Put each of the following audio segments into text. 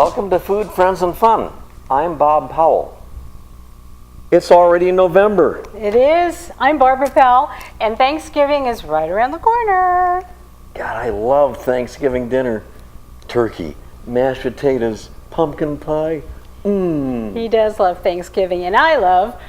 Welcome to Food, Friends, and Fun. I'm Bob Powell. It's already November. It is. I'm Barbara Powell, and Thanksgiving is right around the corner. God, I love Thanksgiving dinner. Turkey, mashed potatoes, pumpkin pie. He does love Thanksgiving, and I love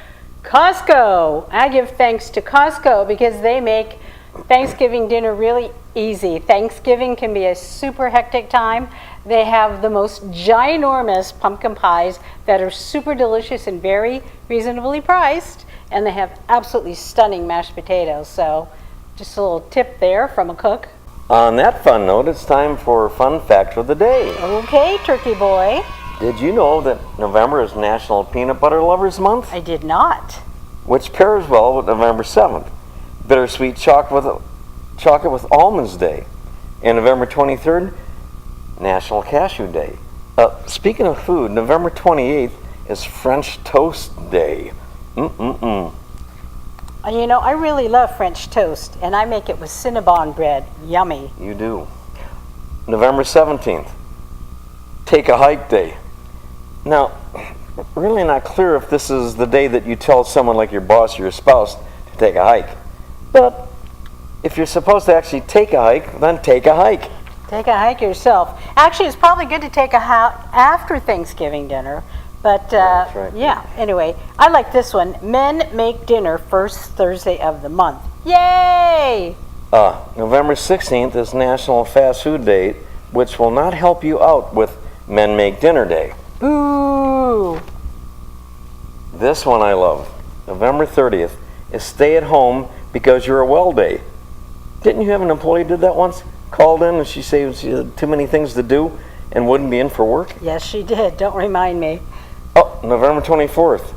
Costco. I give thanks to Costco because they make Thanksgiving dinner really easy. Thanksgiving can be a super hectic time. They have the most ginormous pumpkin pies that are super delicious and very reasonably priced, and they have absolutely stunning mashed potatoes. So just a little tip there from a cook. On that fun note, it's time for Fun Fact of the Day. Okay, Turkey Boy. Did you know that November is National Peanut Butter Lovers Month? I did not. Which pairs well with November 7th. Bittersweet chocolate with almonds day. And November 23rd, National Cashew Day. Speaking of food, November 28th is French Toast Day. You know, I really love French toast, and I make it with Cinnabon bread. Yummy. You do. November 17th, Take a Hike Day. Now, really not clear if this is the day that you tell someone like your boss or your spouse to take a hike. But if you're supposed to actually take a hike, then take a hike. Take a hike yourself. Actually, it's probably good to take a hike after Thanksgiving dinner. But That's right. yeah, anyway, I like this one. Men make dinner first Thursday of the month. Yay! November 16th is National Fast Food Day, which will not help you out with Men Make Dinner Day. Boo! This one I love. November 30th is Stay at Home Because You're a Well Day. Didn't you have an employee who did that once? Called in and she said she had too many things to do and wouldn't be in for work? Yes, she did. Don't remind me. Oh, November 24th.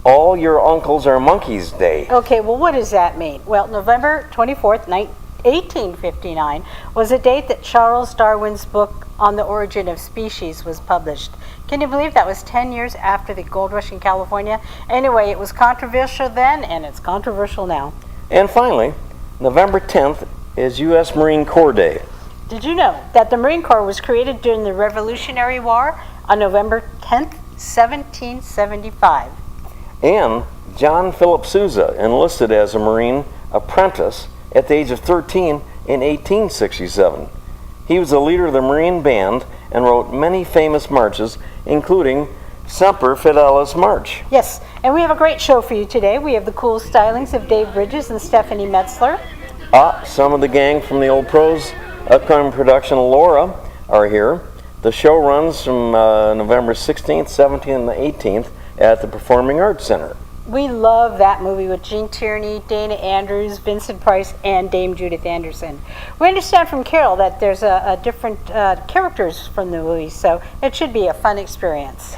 All Your Uncles Are Monkeys Day. Okay, well, what does that mean? Well, November 24th, 1859 was a date that Charles Darwin's book on the origin of species was published. Can you believe that was 10 years after the gold rush in California? Anyway, it was controversial then, and it's controversial now. And finally, November 10th is U.S. Marine Corps Day. Did you know that the Marine Corps was created during the Revolutionary War on November 10th, 1775? And John Philip Sousa enlisted as a Marine apprentice at the age of 13 in 1867. He was the leader of the Marine Band and wrote many famous marches, including Semper Fidelis March. Yes, and we have a great show for you today. We have the cool stylings of Dave Bridges and Stephanie Metzler. Some of the gang from the Old Pros upcoming production Laura are here. The show runs from November 16th, 17th, and the 18th at the Performing Arts Center. We love that movie with Gene Tierney, Dana Andrews, Vincent Price, and Dame Judith Anderson. We understand from Carol that there's a different characters from the movie, so it should be a fun experience.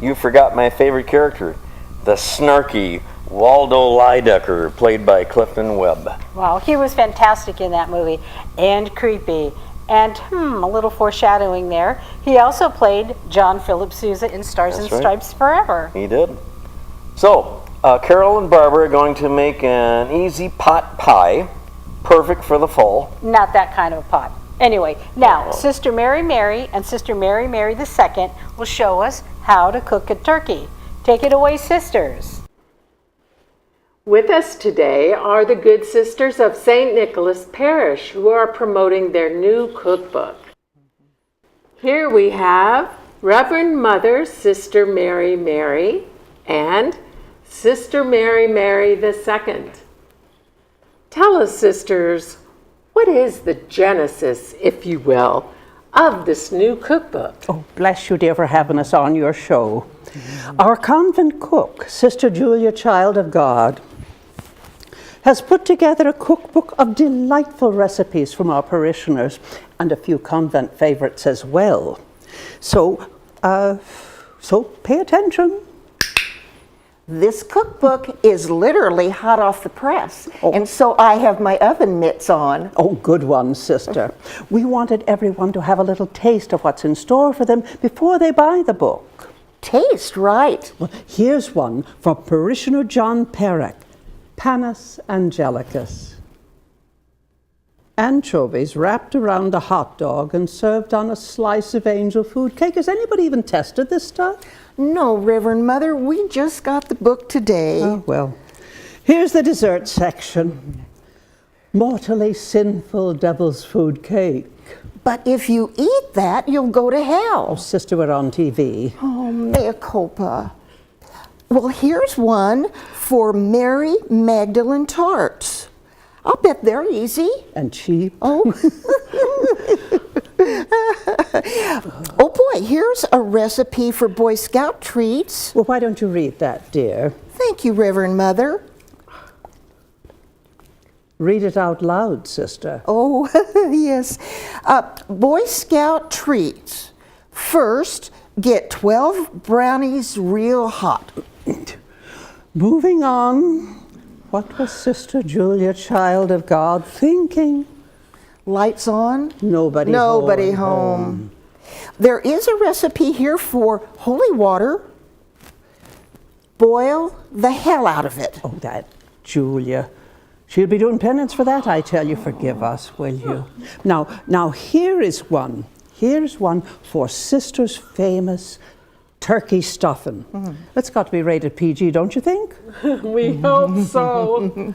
You forgot my favorite character, the snarky Waldo Lydecker, played by Clifton Webb. Wow, he was fantastic in that movie, and creepy. And a little foreshadowing there, he also played John Philip Sousa in Stars and Stripes Forever. He did. So, Carol and Barbara are going to make an easy pot pie, perfect for the fall. Not that kind of a pot. Anyway, now, Sister Mary Mary and Sister Mary Mary II will show us how to cook a turkey. Take it away, sisters. With us today are the Good Sisters of St. Nicholas Parish, who are promoting their new cookbook. Here we have Reverend Mother Sister Mary Mary and Sister Mary Mary II. Tell us, sisters, what is the genesis, if you will, of this new cookbook? Oh, bless you, dear, for having us on your show. Our convent cook, Sister Julia Child of God, has put together a cookbook of delightful recipes from our parishioners and a few convent favorites as well. So pay attention. This cookbook is literally hot off the press, and so I have my oven mitts on. Oh, good one, sister. We wanted everyone to have a little taste of what's in store for them before they buy the book. Taste, right. Well, here's one from Parishioner John Perrick, Panis Angelicus. Anchovies wrapped around a hot dog and served on a slice of angel food cake. Has anybody even tested this stuff? No, Reverend Mother, we just got the book today. Oh, well. Here's the dessert section. Mortally sinful devil's food cake. But if you eat that, you'll go to Oh, hell. sister, we're on TV. Oh, mea culpa. Well, here's one for Mary Magdalene tarts. I'll bet they're easy. And cheap. Oh. Oh boy, here's a recipe for Boy Scout treats. Well, why don't you read that, dear? Thank you, Reverend Mother. Read it out loud, sister. Oh, yes. Boy Scout treats. First, get 12 brownies real hot. Moving on. What was Sister Julia, child of God, thinking? Lights on. Nobody home. There is a recipe here for holy water. Boil the hell out of it. Oh, that Julia. She'll be doing penance for that, I tell you. Forgive us, will you? Now here is one. Here's one for Sister's famous turkey stuffing. That's got to be rated PG, don't you think? We hope so.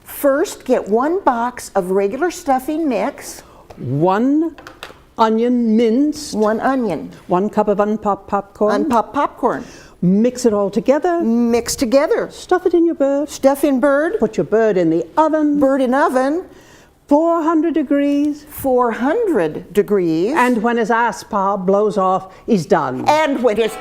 First, get 1 box of regular stuffing mix. 1 onion minced. 1 onion. 1 cup of unpopped popcorn. Unpopped popcorn. Mix it all together. Mix together. Stuff it in your bird. Stuff in bird. Put your bird in the oven. Bird in oven. 400 degrees. 400 degrees. And when his ass paw blows off, he's done. And when it's...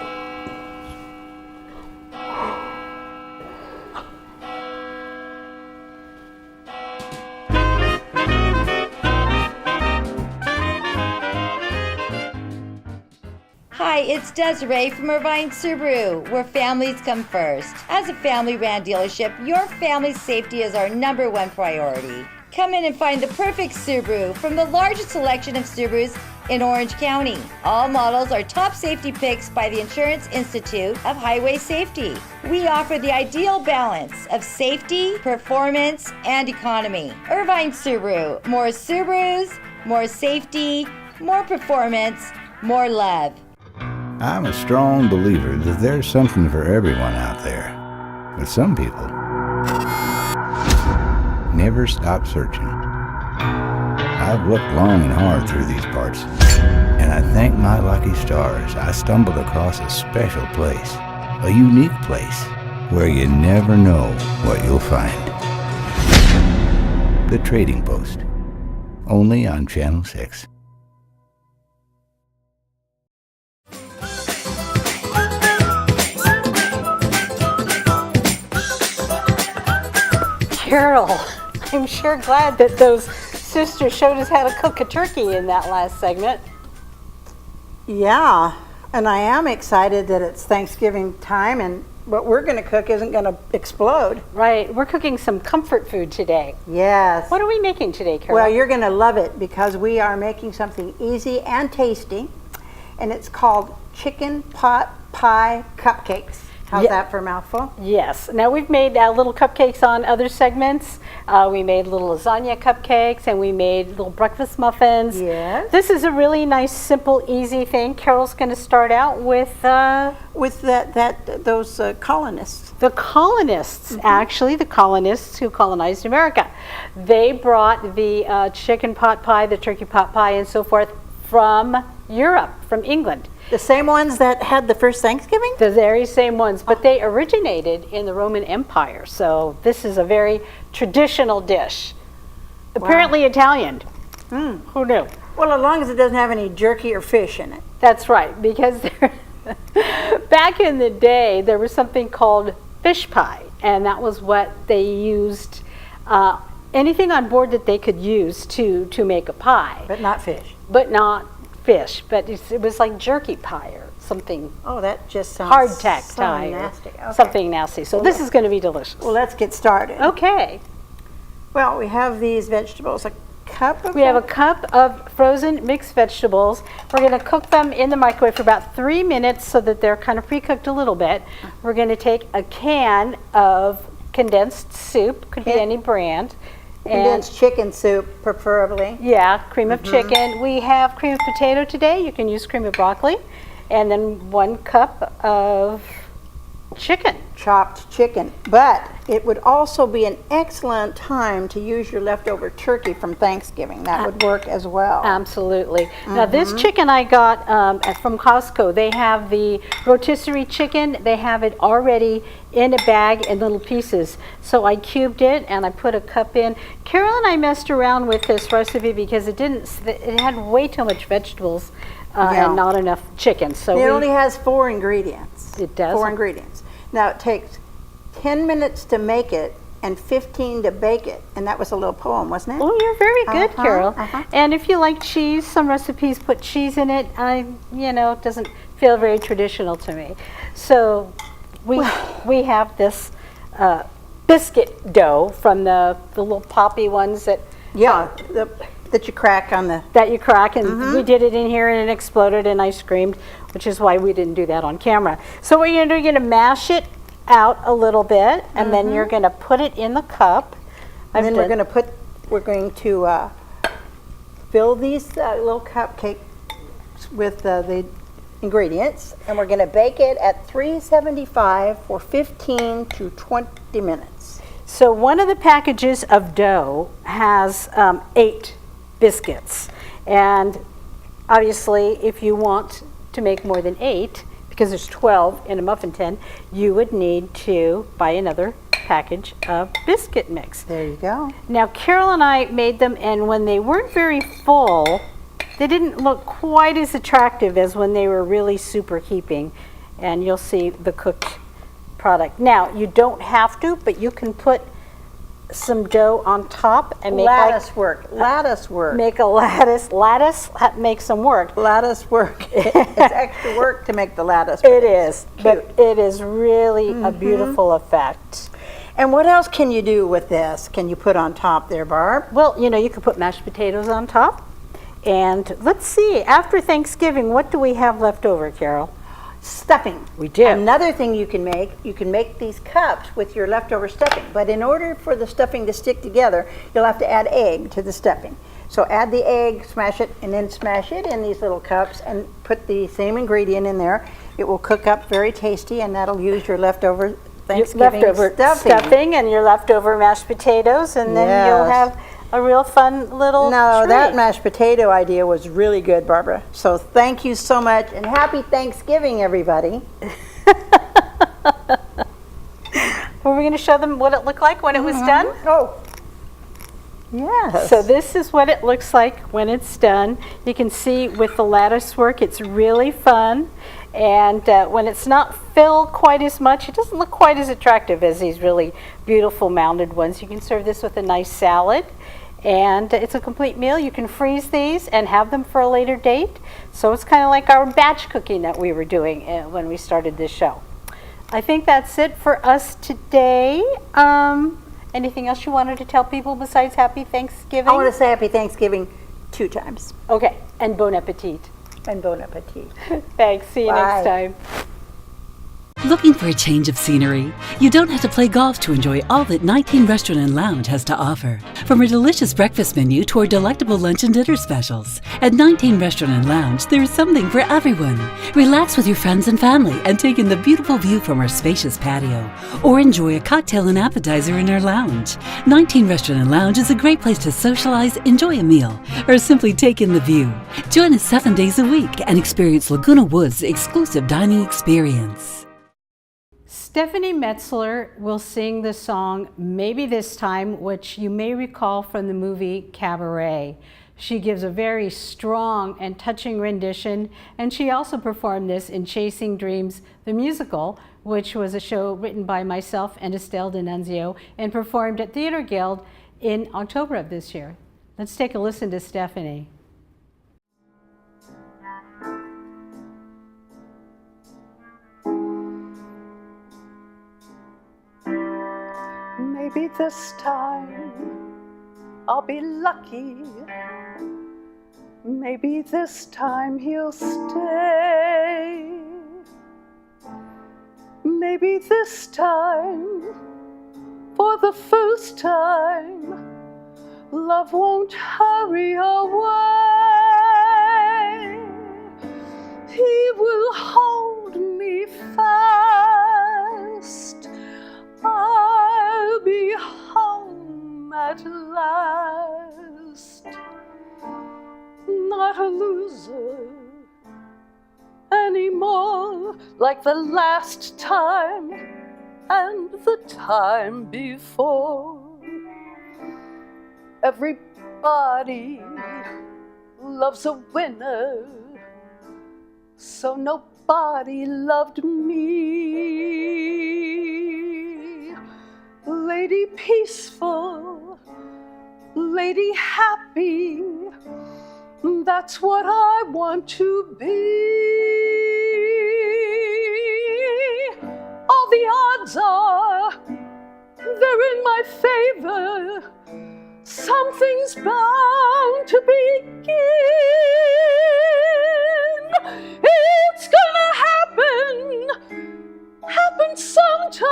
Hi, it's Desiree from Irvine Subaru, where families come first. As a family-ran dealership, your family's safety is our #1 priority. Come in and find the perfect Subaru from the largest selection of Subarus in Orange County. All models are top safety picks by the Insurance Institute of Highway Safety. We offer the ideal balance of safety, performance, and economy. Irvine Subaru, more Subarus, more safety, more performance, more love. I'm a strong believer that there's something for everyone out there. But some people never stop searching. I've looked long and hard through these parts, and I thank my lucky stars I stumbled across a special place, a unique place, where you never know what you'll find. The Trading Post, only on Channel 6. Carol, I'm sure glad that those sisters showed us how to cook a turkey in that last segment. Yeah, and I am excited that it's Thanksgiving time and what we're going to cook isn't going to explode. Right, we're cooking some comfort food today. Yes. What are we making today, Carol? Well, you're going to love it because we are making something easy and tasty, and it's called chicken pot pie cupcakes. How's Yeah. that for a mouthful? Yes. Now we've made little cupcakes on other segments. We made little lasagna cupcakes and we made little breakfast muffins. Yes. This is a really nice, simple, easy thing. Carol's going to start out with With those colonists. the colonists, actually, the colonists who colonized America. They brought the chicken pot pie, the turkey pot pie, and so forth from Europe, from England. The same ones that had the first Thanksgiving? The very same ones, but they originated in the Roman Empire. So this is a very traditional dish. Apparently Italian. Who knew? Well, as long as it doesn't have any jerky or fish in it. That's right, because back in the day, there was something called fish pie, and that was what they used, anything on board that they could use to make a pie. But not fish. But not fish, but it was like jerky pie or something, Oh, that just sounds hardtack so pie, or nasty. Okay. something nasty. So this is going to be delicious. Well, let's get started. Okay. Well, we have these vegetables. A cup of We have a cup of frozen mixed vegetables. We're going to cook them in the microwave for about 3 minutes so that they're kind of pre-cooked a little bit. We're going to take a can of condensed soup, could be any brand, Condensed chicken soup, preferably. Yeah, cream of chicken. We have cream of potato today. You can use cream of broccoli. And then 1 cup of chicken. Chopped chicken. But it would also be an excellent time to use your leftover turkey from Thanksgiving. That would work as well. Absolutely. Now this chicken I got from Costco. They have the rotisserie chicken. They have it already in a bag in little pieces. So I cubed it and I put a cup in. Carol and I messed around with this recipe because it had way too much vegetables and not enough chicken. So it only has 4 ingredients. It does? 4 ingredients. Now it takes 10 minutes to make it and 15 to bake it. And that was a little poem, wasn't it? Oh, you're very good, Carol. And if you like cheese, some recipes put cheese in it. It doesn't feel very traditional to me. So we have this biscuit dough from the little poppy ones that that you crack on the... That you crack, and we did it in here and it exploded and I screamed, which is why we didn't do that on camera. So what you're going to do, you're going to mash it out a little bit, and then you're going to put it in the cup. And then we're going to fill these little cupcakes with the ingredients, and we're going to bake it at 375 for 15 to 20 minutes. So one of the packages of dough has 8 biscuits, and obviously if you want to make more than 8, because there's 12 in a muffin tin, you would need to buy another package of biscuit mix. There you go. Now Carol and I made them, and when they weren't very full, they didn't look quite as attractive as when they were really super heaping, and you'll see the cooked product. Now you don't have to, but you can put some dough on top and make lattice work. Make a lattice. Lattice makes them work. Lattice work. It's extra work to make the lattice work. It is, but it is really a beautiful effect. And what else can you do with this? Can you put on top there, Barb? Well, you could put mashed potatoes on top. And let's see, after Thanksgiving, what do we have left over, Carol? Stuffing. We do. Another thing you can make these cups with your leftover stuffing. But in order for the stuffing to stick together, you'll have to add egg to the stuffing. So add the egg, smash it, and then smash it in these little cups and put the same ingredient in there. It will cook up very tasty, and that'll use your leftover Thanksgiving stuffing and your leftover mashed potatoes, and then you'll have a real fun little treat. That mashed potato idea was really good, Barbara. So thank you so much, and happy Thanksgiving, everybody. Were we going to show them what it looked like when it was done? Oh, yes. So this is what it looks like when it's done. You can see with the lattice work, it's really fun. And when it's not filled quite as much, it doesn't look quite as attractive as these really beautiful mounded ones. You can serve this with a nice salad, and it's a complete meal. You can freeze these and have them for a later date. So it's kind of like our batch cooking that we were doing when we started this show. I think that's it for us today. Anything else you wanted to tell people besides Happy Thanksgiving? I want to say Happy Thanksgiving 2 times. Okay, and bon appetit. And bon appetit. Thanks. See you next time. Looking for a change of scenery? You don't have to play golf to enjoy all that 19 Restaurant and Lounge has to offer. From a delicious breakfast menu to our delectable lunch and dinner specials, at 19 Restaurant and Lounge, there is something for everyone. Relax with your friends and family and take in the beautiful view from our spacious patio, or enjoy a cocktail and appetizer in our lounge. 19 Restaurant and Lounge is a great place to socialize, enjoy a meal, or simply take in the view. Join us 7 days a week and experience Laguna Woods' exclusive dining experience. Stephanie Metzler will sing the song Maybe This Time, which you may recall from the movie Cabaret. She gives a very strong and touching rendition, and she also performed this in Chasing Dreams, the musical, which was a show written by myself and Estelle D'Annunzio and performed at Theater Guild in October of this year. Let's take a listen to Stephanie. Maybe this time I'll be lucky. Maybe this time he'll stay. Maybe this time, for the first time, love won't hurry away. He will hold me fast. I'll be home at last. Not a loser anymore, like the last time and the time before. Everybody loves a winner, so nobody loved me. Lady peaceful, lady happy, that's what I want to be. All the odds are they're in my favor. Something's bound to begin. It's gonna happen sometime.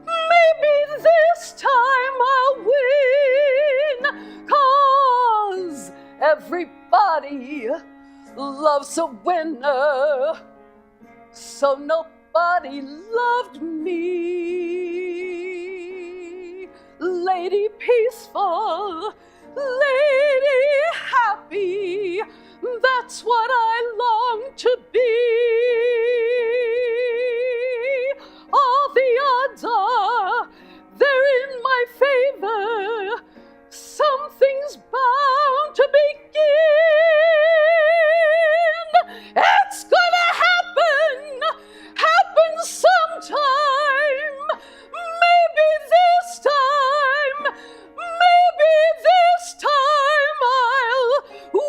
Maybe this time I'll win. 'Cause everybody loves a winner, so nobody loved me. Lady peaceful, lady happy, that's what I long to be. All the odds are they're in my favor. Something's bound to begin. It's gonna happen sometime. Maybe this time I'll win.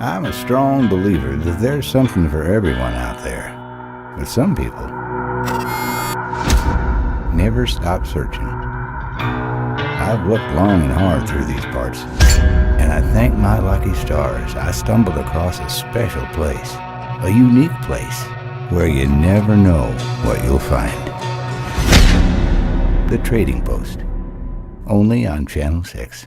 I'm a strong believer that there's something for everyone out there. But some people never stop searching. I've looked long and hard through these parts, and I thank my lucky stars I stumbled across a special place, a unique place, where you never know what you'll find. The Trading Post, only on Channel 6.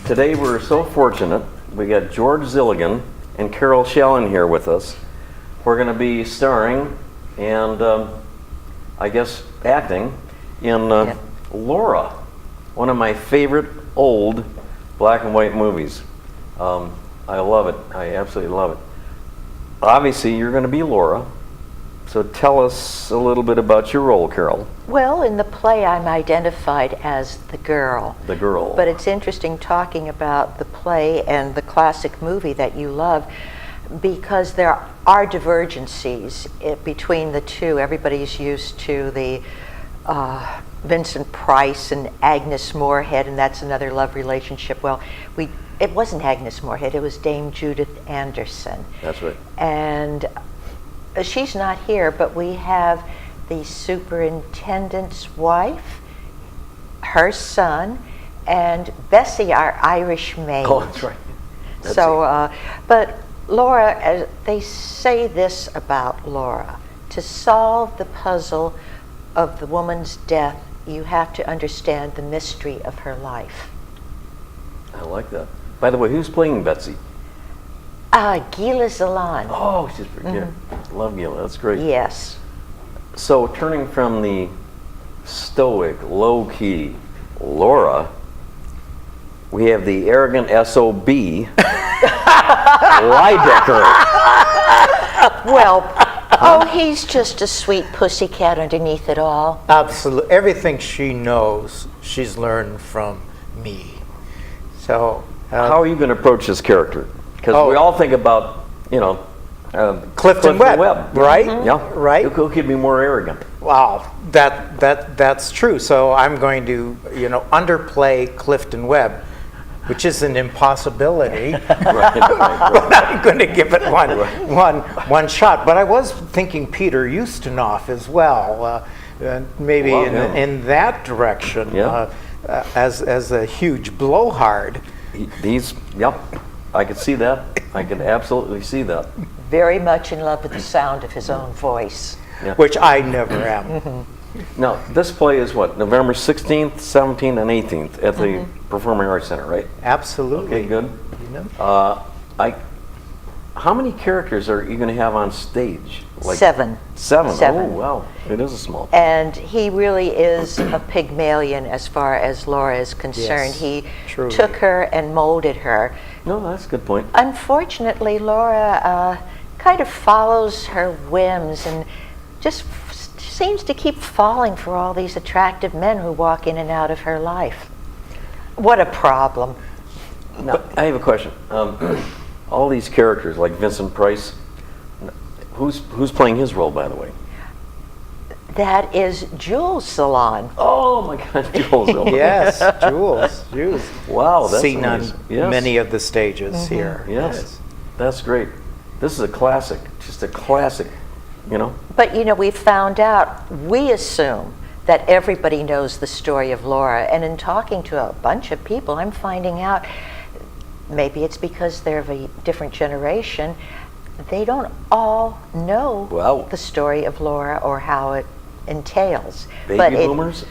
Today we're so fortunate. We got George Zilligan and Carol Shellen here with us. We're going to be starring and I guess acting in Laura, one of my favorite old black and white movies. I love it. I absolutely love it. Obviously, you're going to be Laura. So tell us a little bit about your role, Carol. Well, in the play, I'm identified as the girl. The girl. But it's interesting talking about the play and the classic movie that you love, because there are divergencies between the two. Everybody's used to the Vincent Price and Agnes Moorehead, and that's another love relationship. Well, it wasn't Agnes Moorehead, it was Dame Judith Anderson. That's right. And she's not here, but we have the superintendent's wife, her son, and Bessie, our Irish maid. Oh, that's right. But Laura, they say this about Laura: to solve the puzzle of the woman's death, you have to understand the mystery of her life. I like that. By the way, who's playing Betsy? Gila Zalan. Oh, she's pretty good. Love Gila. That's great. Yes. So turning from the stoic, low-key Laura, we have the arrogant SOB, Lydecker. Well, he's just a sweet pussycat underneath it all. Absolutely. Everything she knows, she's learned from me. So, how are you going to approach this character? Because we all think about, Clifton Webb, right? Mm-hmm. Yeah, right. Who could be more arrogant? Wow, that's true. So I'm going to, underplay Clifton Webb. which is an impossibility. Right. But I'm going to give it one shot. But I was thinking Peter Ustinov as well, maybe Love him. in that direction, Yeah. as a huge blowhard. Yep, I could see that. I could absolutely see that. Very much in love with the sound of his own voice. Yeah. Which I never am. Now, this play is what, November 16th, 17th, and 18th at the Performing Arts Center, right? Absolutely. Okay, good. You know? How many characters are you going to have on stage? Seven. Seven? Seven. Oh, wow. It is a small. And he really is a Pygmalion as far as Laura is concerned. Yes, He truly. took her and molded her. No, that's a good point. Unfortunately, Laura kind of follows her whims and just seems to keep falling for all these attractive men who walk in and out of her life. What a problem. Now, I have a question. All these characters, like Vincent Price, who's playing his role, by the way? That is Jules Salon. Oh my God, Jules. Yes, Jules. Wow, that's seen amazing. on Yes. many of the stages here. Yes, that's great. This is a classic, just a classic, you know? But you know, we found out, we assume that everybody knows the story of Laura, and in talking to a bunch of people, I'm finding out maybe it's because they're of a different generation, they don't all know Wow. the story of Laura or how it entails. Baby boomers?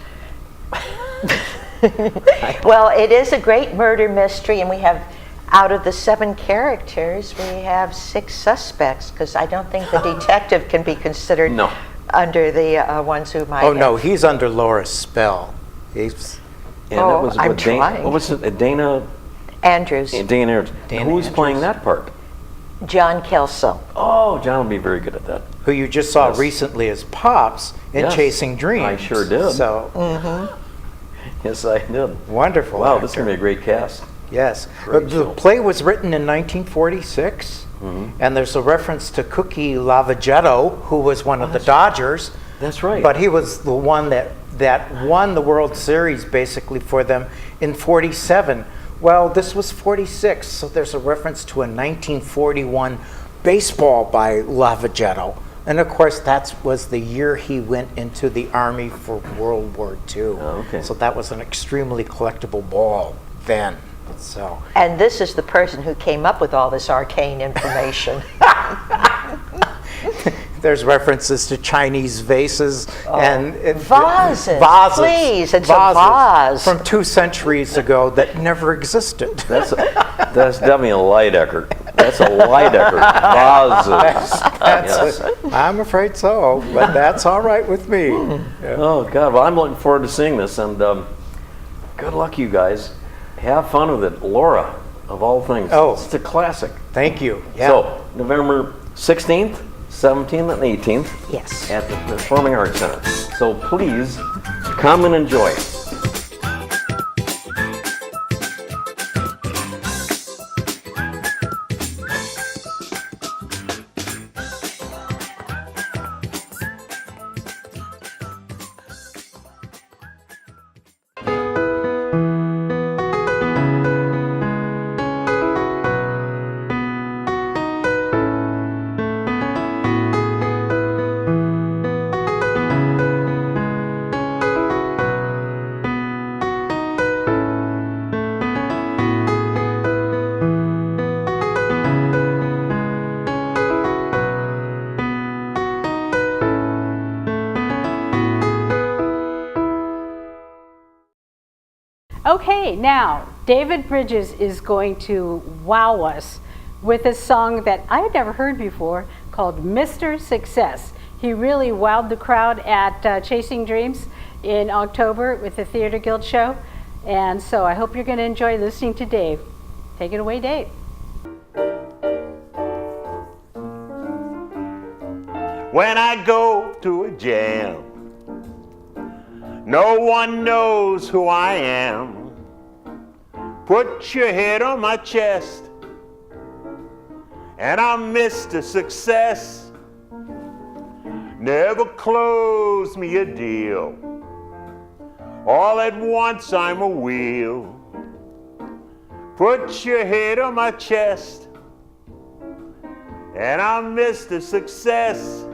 Well, it is a great murder mystery, and we have, out of the 7 characters, we have 6 suspects, because I don't think the detective can be considered No. under the ones who might Oh, no, have- he's under Laura's spell. He's And Oh, that was I'm what, trying. what was it? Dana Andrews, Dana Andrews. Dana Who's playing Andrews. that part? John Kelso. Oh, John will be very good at that. who you just saw Yes. recently as Pops in Yes, Chasing Dreams. I sure did. So, Yes, I did. wonderful. Wow, this is actor. going to be a great cast. Yes. Great The show. play was written in 1946, and there's a reference to Cookie Lavagetto, who was one of the Dodgers. That's right. But he was the one that won the World Series basically for them in 47. Well, this was 46, so there's a reference to a 1941 baseball by Lavagetto. And of course, that was the year he went into the Army for World War II. Oh, okay. So that was an extremely collectible ball then. So And this is the person who came up with all this arcane information. there's references to Chinese vases and Vases, vases. please, it's a vases vase. from 2 centuries ago that never existed. That's definitely a Lydecker. That's a Lydecker. Vases. Yes. I'm afraid so, but that's all right with me. Yeah. Oh, God. Well, I'm looking forward to seeing this, and good luck, you guys. Have fun with it. Laura, of all things. Oh. It's a classic. Thank you. Yeah. So, November 16th, 17th, and 18th Yes. at the Performing Arts Center. So please come and enjoy it. Okay, now David Bridges is going to wow us with a song that I had never heard before called Mr. Success. He really wowed the crowd at Chasing Dreams in October with the Theater Guild show. And so I hope you're going to enjoy listening to Dave. Take it away, Dave. When I go to a jam, no one knows who I am. Put your head on my chest, and I'm Mr. Success. Never close me a deal. All at once I'm a wheel. Put your head on my chest, and I'm Mr. Success.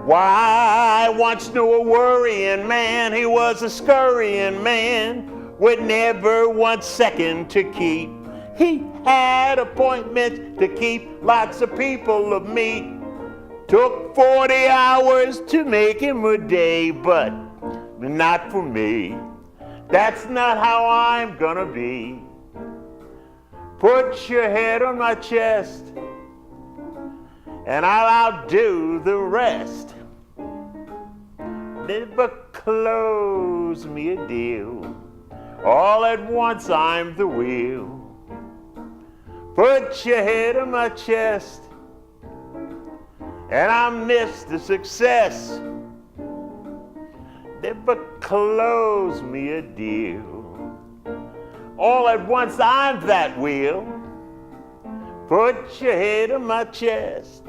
Why, once knew a worrying man, he was a scurrying man with never 1 second to keep. He had appointments to keep, lots of people to meet. Took 40 hours to make him a day, but not for me. That's not how I'm gonna be. Put your head on my chest, and I'll outdo the rest. Never close me a deal. All at once I'm the wheel. Put your head on my chest, and I'm Mr. Success. Never close me a deal. All at once I'm that wheel. Put your head on my chest,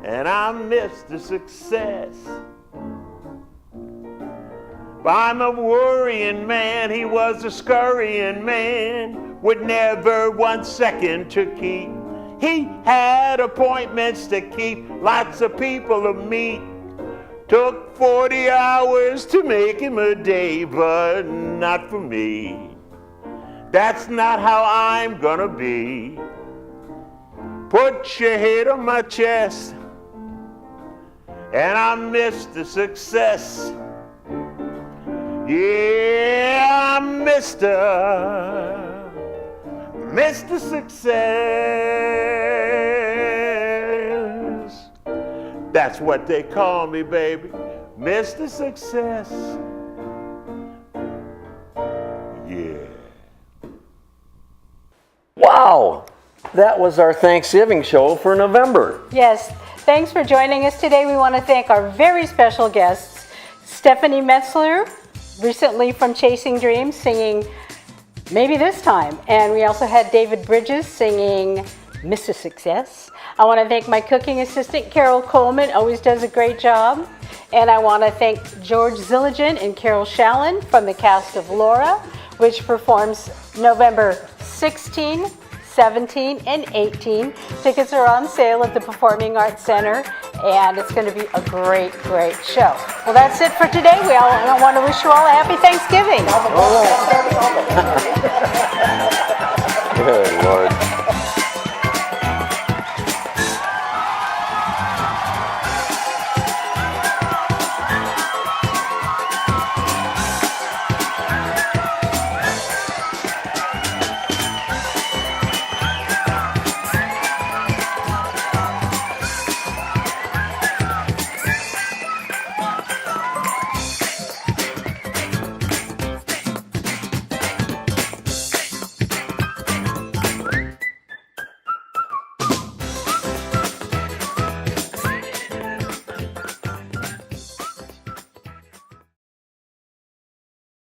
and I'm Mr. Success. I'm a worrying man, he was a scurrying man with never 1 second to keep. He had appointments to keep, lots of people to meet. Took 40 hours to make him a day, but not for me. That's not how I'm gonna be. Put your head on my chest, and I'm Mr. Success. Yeah, I'm Mr. Success. That's what they call me, baby, Mr. Success. Yeah. Wow, that was our Thanksgiving show for November. Yes, thanks for joining us today. We want to thank our very special guests, Stephanie Metzler, recently from Chasing Dreams, singing Maybe This Time. And we also had David Bridges singing Mr. Success. I want to thank my cooking assistant, Carol Coleman, always does a great job. And I want to thank George Zilligan and Carol Shallon from the cast of Laura, which performs November 16, 17, and 18. Tickets are on sale at the Performing Arts Center, and it's going to be a great, great show. Well, that's it for today. I want to wish you all a happy Thanksgiving. All right.